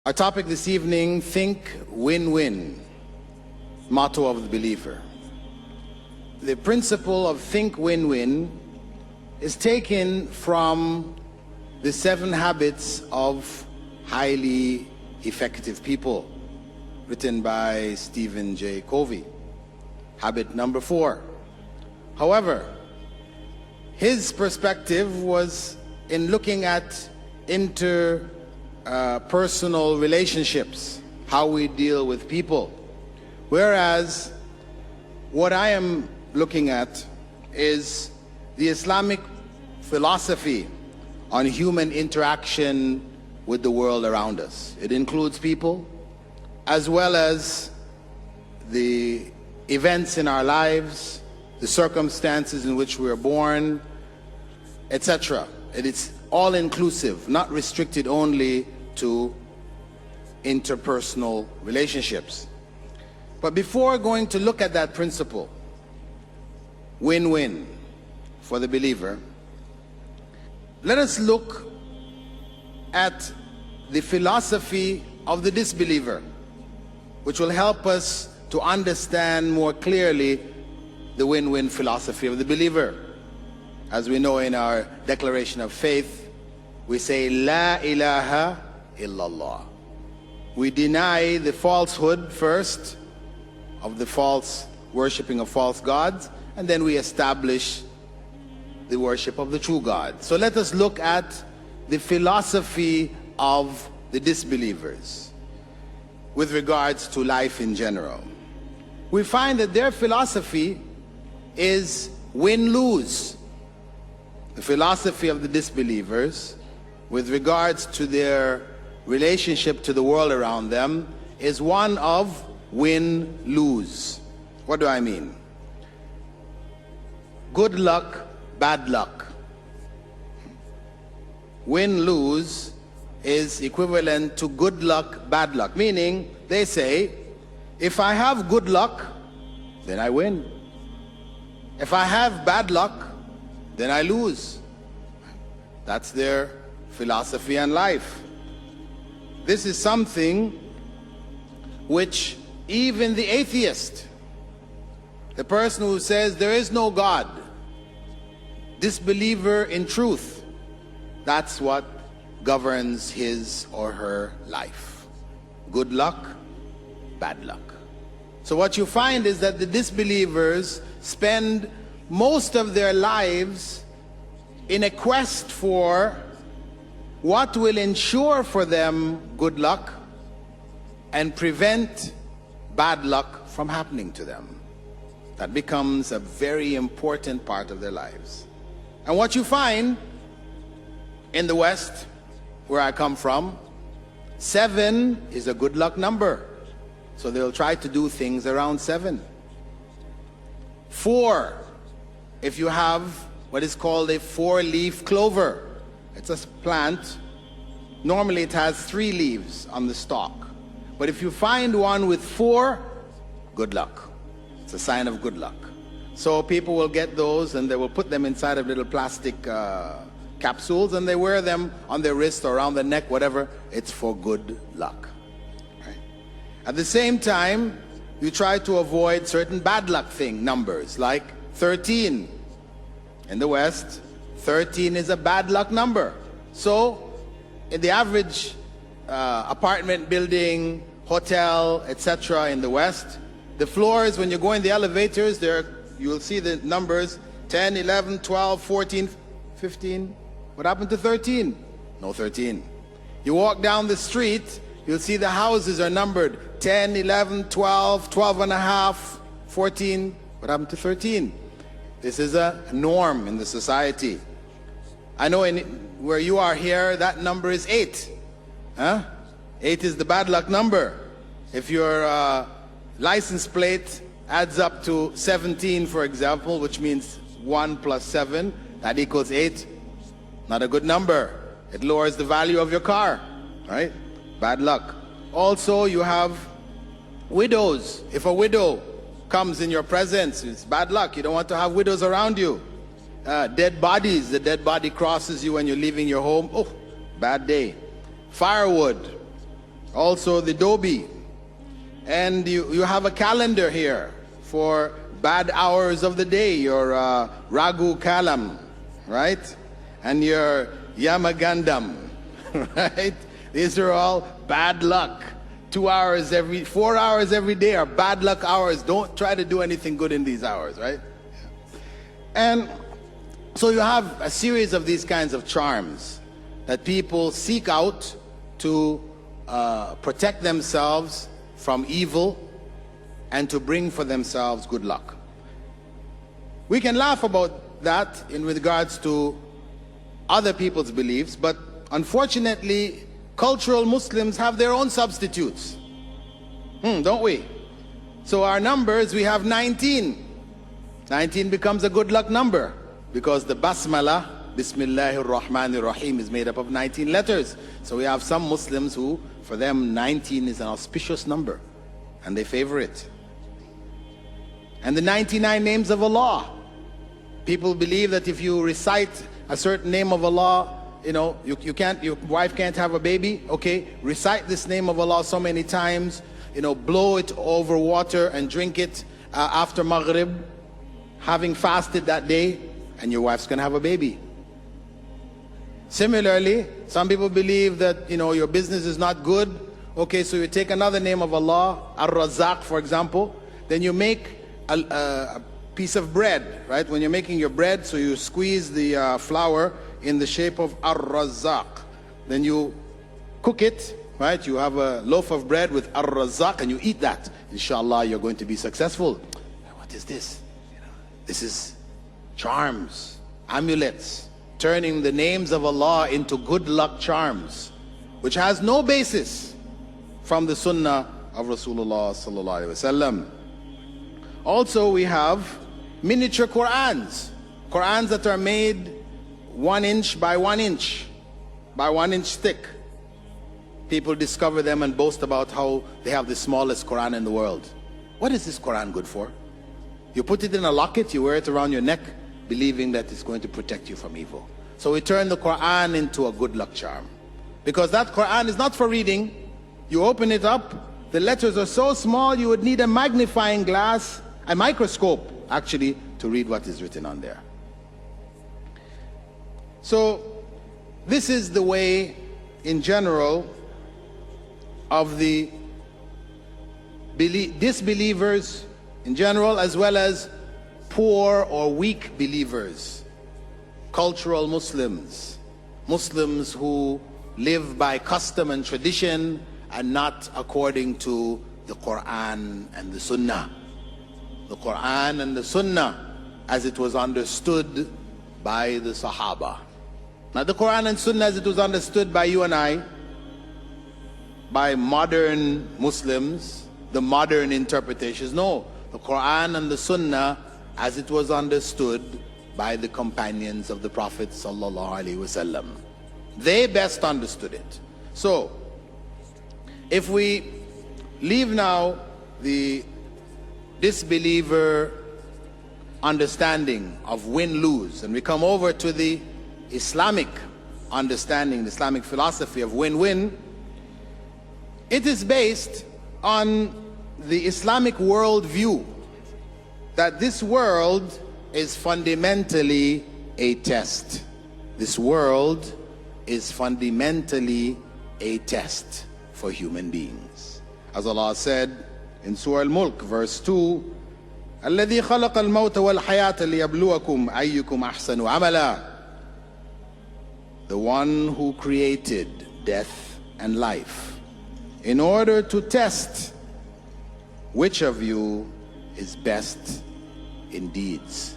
Our topic this evening, think win-win, motto of the believer. The principle of think win-win is taken from the 7 habits of highly effective people, written by Stephen J. Covey. Habit number 4. However, his perspective was in looking at personal relationships, how we deal with people. Whereas what I am looking at is the Islamic philosophy on human interaction with the world around us. It includes people as well as the events in our lives, the circumstances in which we are born, etc. It's all inclusive, not restricted only to interpersonal relationships. But before going to look at that principle, win-win for the believer, let us look at the philosophy of the disbeliever, which will help us to understand more clearly the win-win philosophy of the believer. As we know in our declaration of faith, we say, La ilaha illallah. We deny the falsehood first of the false worshipping of false gods, and then we establish the worship of the true God. So let us look at the philosophy of the disbelievers with regards to life in general. We find that their philosophy is win-lose. The philosophy of the disbelievers with regards to their relationship to the world around them is one of win-lose. What do I mean? Good luck, bad luck. Win-lose is equivalent to good luck, bad luck. Meaning, they say, if I have good luck, then I win. If I have bad luck, then I lose. That's their philosophy and life. This is something which even the atheist, the person who says there is no God, disbeliever in truth, that's what governs his or her life. Good luck, bad luck. So what you find is that the disbelievers spend most of their lives in a quest for what will ensure for them good luck and prevent bad luck from happening to them. That becomes a very important part of their lives. And what you find in the West, where I come from, 7 is a good luck number. So they'll try to do things around 7. 4, if you have what is called a 4-leaf clover. It's a plant. Normally it has 3 leaves on the stalk. But if you find one with 4, good luck. It's a sign of good luck. So people will get those and they will put them inside of little plastic capsules, and they wear them on their wrist or around the neck, whatever. It's for good luck. Right? At the same time, you try to avoid certain bad luck numbers, like 13. In the West, 13 is a bad luck number. So, in the average apartment building, hotel, etc. in the West, the floors, when you go in the elevators, you will see the numbers 10, 11, 12, 14, 15. What happened to 13? No 13. You walk down the street, you'll see the houses are numbered 10, 11, 12, 12 and a half, 14. What happened to 13? This is a norm in the society. I know where you are here, that number is 8. 8 is the bad luck number. If your license plate adds up to 17, for example, which means 1 plus 7, that equals 8. Not a good number. It lowers the value of your car, right? Bad luck. Also, you have widows. If a widow comes in your presence, it's bad luck. You don't want to have widows around you. Dead bodies. The dead body crosses you when you're leaving your home. Oh, bad day. Firewood. also the Dobi. And you have a calendar here for bad hours of the day, your Ragu Kalam, right? And your Yamagandam, right? These are all bad luck. 4 hours every day are bad luck hours. Don't try to do anything good in these hours, right? And so you have a series of these kinds of charms that people seek out to protect themselves from evil and to bring for themselves good luck. We can laugh about that in regards to other people's beliefs, but unfortunately, cultural Muslims have their own substitutes, don't we? So our numbers, we have 19. 19 becomes a good luck number because the Basmala, Bismillahir Rahmanir Rahim, is made up of 19 letters. So we have some Muslims who, for them, 19 is an auspicious number and they favor it. And the 99 names of Allah. People believe that if you recite a certain name of Allah, your wife can't have a baby. Okay, recite this name of Allah so many times, blow it over water and drink it after Maghrib, having fasted that day, and your wife's gonna have a baby. Similarly, some people believe that your business is not good. Okay, so you take another name of Allah, Ar-Razzaq, for example, then you make a piece of bread, right? When you're making your bread, so you squeeze the flour in the shape of Ar-Razzaq. Then you cook it, right? You have a loaf of bread with Ar-Razzaq and you eat that. Inshallah, you're going to be successful. What is this? This is charms, amulets, turning the names of Allah into good luck charms, which has no basis from the Sunnah of Rasulullah sallallahu alaihi wasallam. Also, we have miniature Qur'ans, Qur'ans that are made 1 inch by 1 inch by 1 inch thick. People discover them and boast about how they have the smallest Quran in the world. What is this Quran good for? You put it in a locket, you wear it around your neck, believing that it's going to protect you from evil. So we turn the Quran into a good luck charm, because that Quran is not for reading. You open it up, the letters are so small you would need a magnifying glass, a microscope actually, to read what is written on there. So this is the way in general of the disbelievers in general, as well as poor or weak believers, cultural Muslims, Muslims who live by custom and tradition and not according to the Quran and the Sunnah. The Quran and the Sunnah as it was understood by the Sahaba. Not the Quran and Sunnah as it was understood by you and I, by modern Muslims, the modern interpretations. No, the Quran and the Sunnah as it was understood by the companions of the Prophet sallallahu alaihi wasallam. They best understood it. So, if we leave now the disbeliever understanding of win-lose and we come over to the Islamic understanding, the Islamic philosophy of win-win, it is based on the Islamic worldview that this world is fundamentally a test. This world is fundamentally a test for human beings. As Allah said in Surah Al-Mulk, verse 2, الذي خلق الموت والحياة ليبلوكم أيكم أحسن عملا. The one who created death and life in order to test which of you is best in deeds.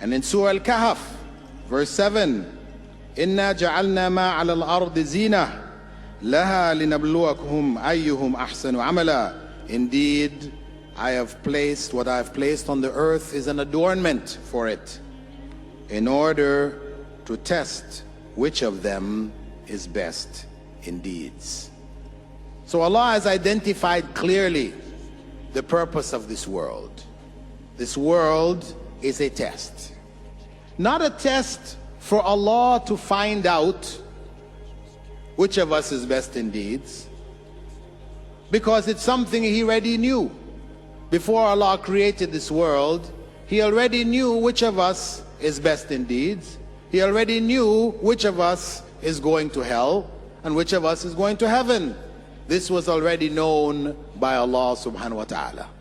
And in Surah Al-Kahf, verse 7, إِنَّا جَعَلْنَا مَا عَلَى الْأَرْضِ زِينَةً لَهَا لِنَبْلُوَكُمْ أَيُّهُمْ أَحْسَنُ عَمَلًا. Indeed, what I have placed on the earth is an adornment for it, in order to test which of them is best in deeds. So Allah has identified clearly the purpose of this world. This world is a test. Not a test for Allah to find out which of us is best in deeds, because it's something He already knew. Before Allah created this world, He already knew which of us is best in deeds. He already knew which of us is going to hell and which of us is going to heaven. This was already known by Allah subhanahu wa ta'ala.